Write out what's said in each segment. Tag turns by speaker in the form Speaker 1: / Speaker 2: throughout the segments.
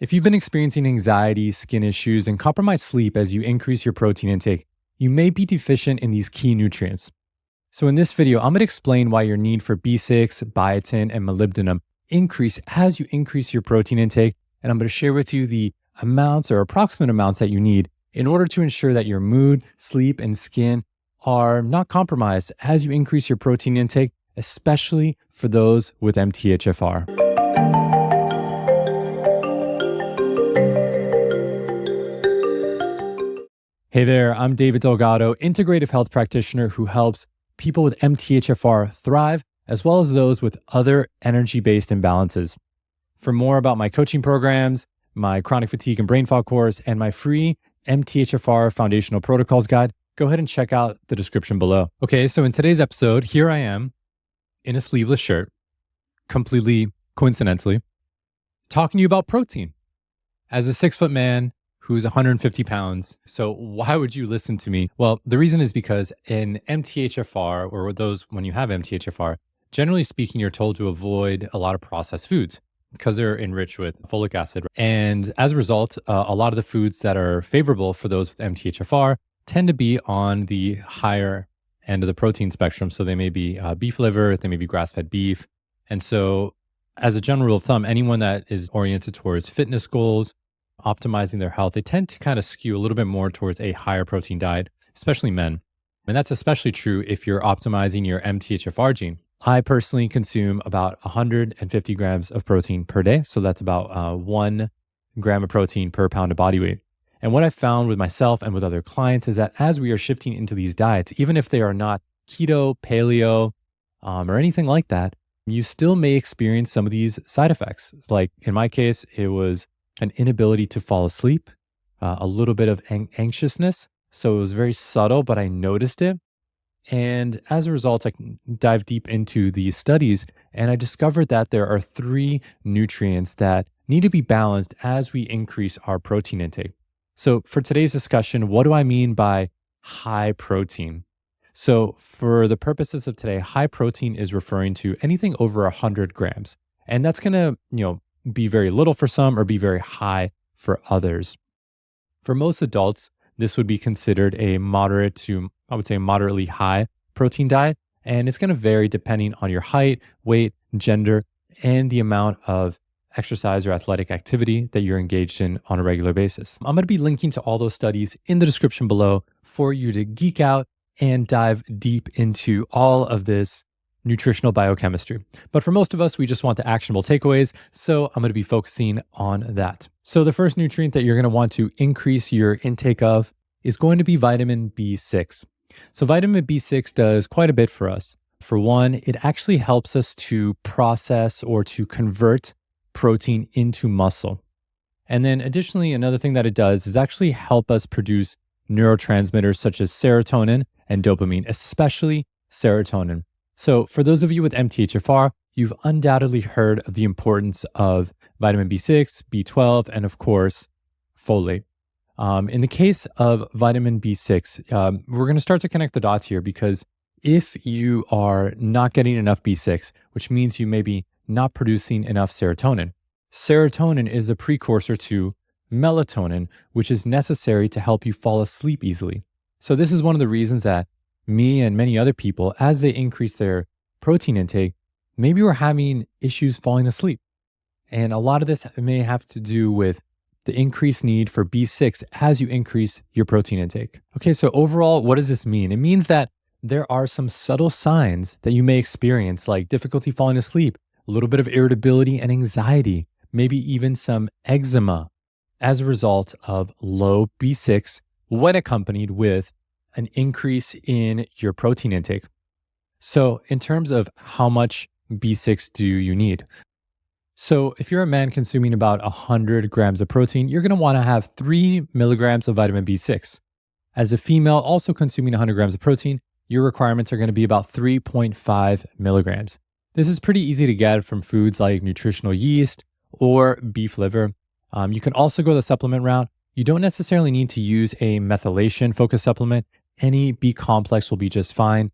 Speaker 1: If you've been experiencing anxiety, skin issues, and compromised sleep as you increase your protein intake, you may be deficient in these key nutrients. So in this video, I'm going to explain why your need for B6, biotin, and molybdenum increase as you increase your protein intake, and I'm going to share with you the amounts or approximate amounts that you need in order to ensure that your mood, sleep, and skin are not compromised as you increase your protein intake, especially for those with MTHFR. Hey there, I'm David Delgado, Integrative Health Practitioner who helps people with MTHFR thrive, as well as those with other energy-based imbalances. For more about my coaching programs, my chronic fatigue and brain fog course, and my free MTHFR Foundational Protocols Guide, go ahead and check out the description below. Okay, so in today's episode, here I am in a sleeveless shirt, completely coincidentally, talking to you about protein. As a 6-foot man who's 150 pounds. So why would you listen to me? Well, the reason is because in MTHFR, or when you have MTHFR, generally speaking, you're told to avoid a lot of processed foods because they're enriched with folic acid. And as a result, a lot of the foods that are favorable for those with MTHFR tend to be on the higher end of the protein spectrum. So they may be beef liver, they may be grass-fed beef. And so as a general rule of thumb, anyone that is oriented towards fitness goals, optimizing their health, they tend to kind of skew a little bit more towards a higher protein diet, especially men. And that's especially true if you're optimizing your MTHFR gene. I personally consume about 150 grams of protein per day. So that's about 1 gram of protein per pound of body weight. And what I found with myself and with other clients is that as we are shifting into these diets, even if they are not keto, paleo, or anything like that, you still may experience some of these side effects. Like in my case, it was an inability to fall asleep, a little bit of anxiousness. So it was very subtle, but I noticed it. And as a result, I can dive deep into these studies, and I discovered that there are 3 nutrients that need to be balanced as we increase our protein intake. So for today's discussion, what do I mean by high protein? So for the purposes of today, high protein is referring to anything over 100 grams. And that's going to, be very little for some or be very high for others. For most adults, this would be considered a moderate to, I would say, moderately high protein diet. And it's going to vary depending on your height, weight, gender, and the amount of exercise or athletic activity that you're engaged in on a regular basis. I'm going to be linking to all those studies in the description below for you to geek out and dive deep into all of this nutritional biochemistry. But for most of us, we just want the actionable takeaways. So I'm going to be focusing on that. So the first nutrient that you're going to want to increase your intake of is going to be vitamin B6. So vitamin B6 does quite a bit for us. For one, it actually helps us to process or to convert protein into muscle. And then additionally, another thing that it does is actually help us produce neurotransmitters such as serotonin and dopamine, especially serotonin. So for those of you with MTHFR, you've undoubtedly heard of the importance of vitamin B6, B12, and of course, folate. In the case of vitamin B6, we're going to start to connect the dots here because if you are not getting enough B6, which means you may be not producing enough serotonin, serotonin is a precursor to melatonin, which is necessary to help you fall asleep easily. So this is one of the reasons that me and many other people, as they increase their protein intake, maybe we're having issues falling asleep. And a lot of this may have to do with the increased need for B6 as you increase your protein intake. Okay, so overall, what does this mean? It means that there are some subtle signs that you may experience, like difficulty falling asleep, a little bit of irritability and anxiety, maybe even some eczema as a result of low B6 when accompanied with an increase in your protein intake. So in terms of how much B6 do you need? So if you're a man consuming about 100 grams of protein, you're going to want to have 3 milligrams of vitamin B6. As a female also consuming 100 grams of protein, your requirements are going to be about 3.5 milligrams. This is pretty easy to get from foods like nutritional yeast or beef liver. You can also go the supplement route. You don't necessarily need to use a methylation-focused supplement. Any B complex will be just fine.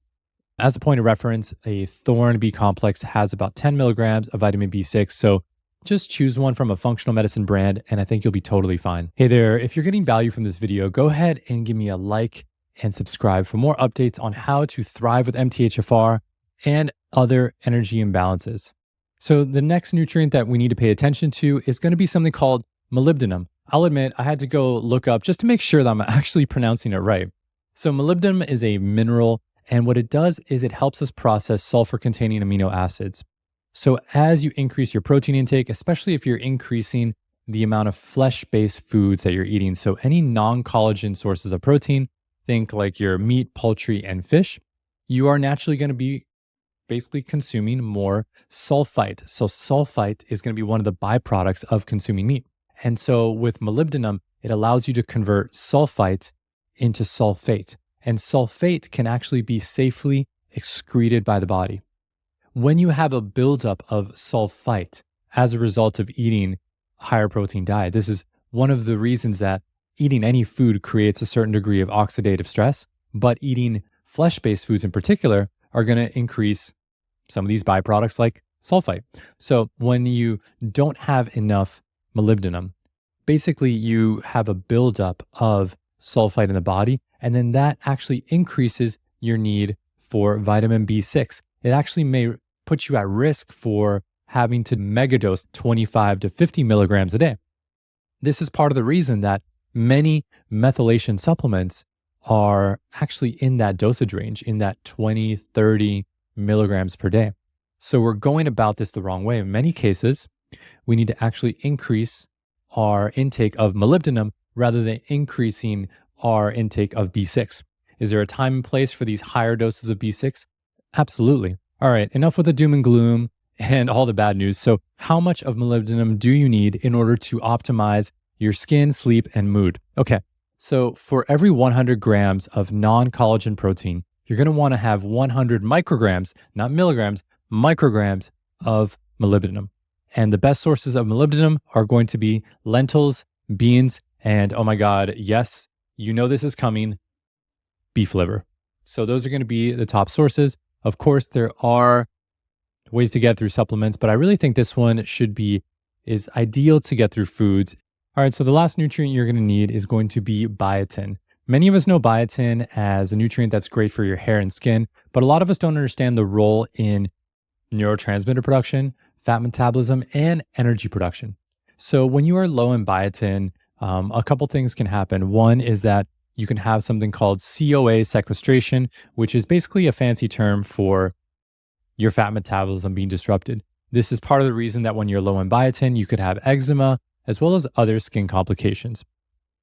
Speaker 1: As a point of reference, a Thorne B complex has about 10 milligrams of vitamin B6. So Just choose one from a functional medicine brand, and I think you'll be totally fine. Hey there, if you're getting value from this video, go ahead and give me a like and subscribe for more updates on how to thrive with MTHFR and other energy imbalances. So the next nutrient that we need to pay attention to is going to be something called molybdenum. I'll admit I had to go look up just to make sure that I'm actually pronouncing it right. So molybdenum is a mineral, and what it does is it helps us process sulfur-containing amino acids. So as you increase your protein intake, especially if you're increasing the amount of flesh-based foods that you're eating, so any non-collagen sources of protein, think like your meat, poultry, and fish, you are naturally going to be basically consuming more sulfite. So sulfite is going to be one of the byproducts of consuming meat. And so with molybdenum, it allows you to convert sulfite into sulfate. And sulfate can actually be safely excreted by the body. When you have a buildup of sulfite as a result of eating a higher protein diet, this is one of the reasons that eating any food creates a certain degree of oxidative stress, but eating flesh-based foods in particular are going to increase some of these byproducts like sulfite. So when you don't have enough molybdenum, basically you have a buildup of sulfite in the body, and then that actually increases your need for vitamin B6. It actually may put you at risk for having to megadose 25 to 50 milligrams a day. This is part of the reason that many methylation supplements are actually in that dosage range, in that 20, 30 milligrams per day. So we're going about this the wrong way. In many cases, we need to actually increase our intake of molybdenum rather than increasing our intake of B6. Is there a time and place for these higher doses of B6? Absolutely. All right, enough with the doom and gloom and all the bad news. So how much of molybdenum do you need in order to optimize your skin, sleep, and mood? Okay, so for every 100 grams of non-collagen protein, you're going to want to have 100 micrograms, not milligrams, micrograms of molybdenum. And the best sources of molybdenum are going to be lentils, beans, and oh my God, yes, you know this is coming, beef liver. So those are going to be the top sources. Of course, there are ways to get through supplements, but I really think this one is ideal to get through foods. All right, so the last nutrient you're going to need is going to be biotin. Many of us know biotin as a nutrient that's great for your hair and skin, but a lot of us don't understand the role in neurotransmitter production, fat metabolism, and energy production. So when you are low in biotin, a couple things can happen. One is that you can have something called CoA sequestration, which is basically a fancy term for your fat metabolism being disrupted. This is part of the reason that when you're low in biotin, you could have eczema as well as other skin complications.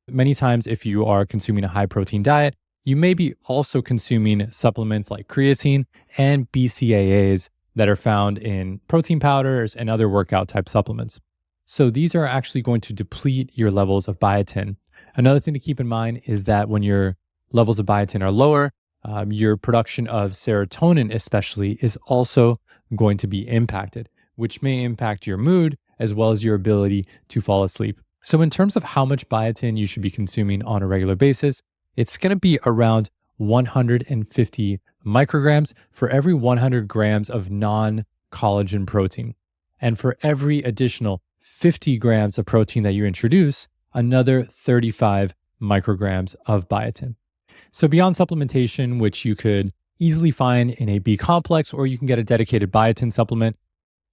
Speaker 1: Many times, if you are consuming a high protein diet, you may be also consuming supplements like creatine and BCAAs that are found in protein powders and other workout type supplements. So these are actually going to deplete your levels of biotin. Another thing to keep in mind is that when your levels of biotin are lower, your production of serotonin especially is also going to be impacted, which may impact your mood as well as your ability to fall asleep. So in terms of how much biotin you should be consuming on a regular basis, it's going to be around 150 micrograms for every 100 grams of non-collagen protein. And for every additional 50 grams of protein that you introduce, another 35 micrograms of biotin. So beyond supplementation, which you could easily find in a B complex, or you can get a dedicated biotin supplement,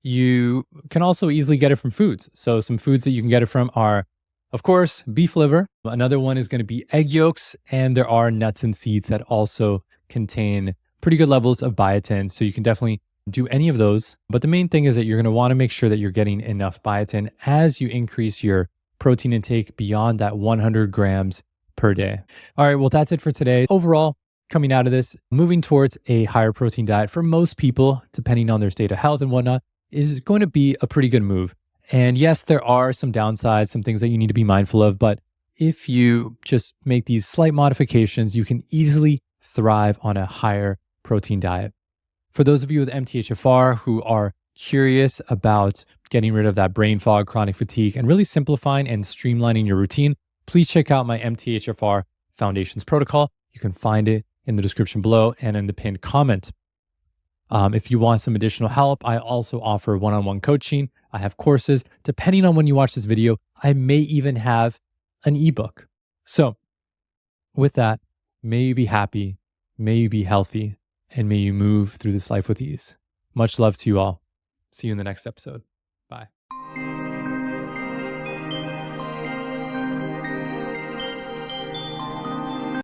Speaker 1: you can also easily get it from foods. So some foods that you can get it from are, of course, beef liver. Another one is going to be egg yolks, and there are nuts and seeds that also contain pretty good levels of biotin. So you can definitely do any of those. But the main thing is that you're going to want to make sure that you're getting enough biotin as you increase your protein intake beyond that 100 grams per day. All right, well, that's it for today. Overall, coming out of this, moving towards a higher protein diet for most people, depending on their state of health and whatnot, is going to be a pretty good move. And yes, there are some downsides, some things that you need to be mindful of, but if you just make these slight modifications, you can easily thrive on a higher protein diet. For those of you with MTHFR who are curious about getting rid of that brain fog, chronic fatigue, and really simplifying and streamlining your routine, please check out my MTHFR Foundations protocol. You can find it in the description below and in the pinned comment. If you want some additional help, I also offer one-on-one coaching. I have courses. Depending on when you watch this video, I may even have an ebook. So with that, may you be happy, may you be healthy, and may you move through this life with ease. Much love to you all. See you in the next episode. Bye.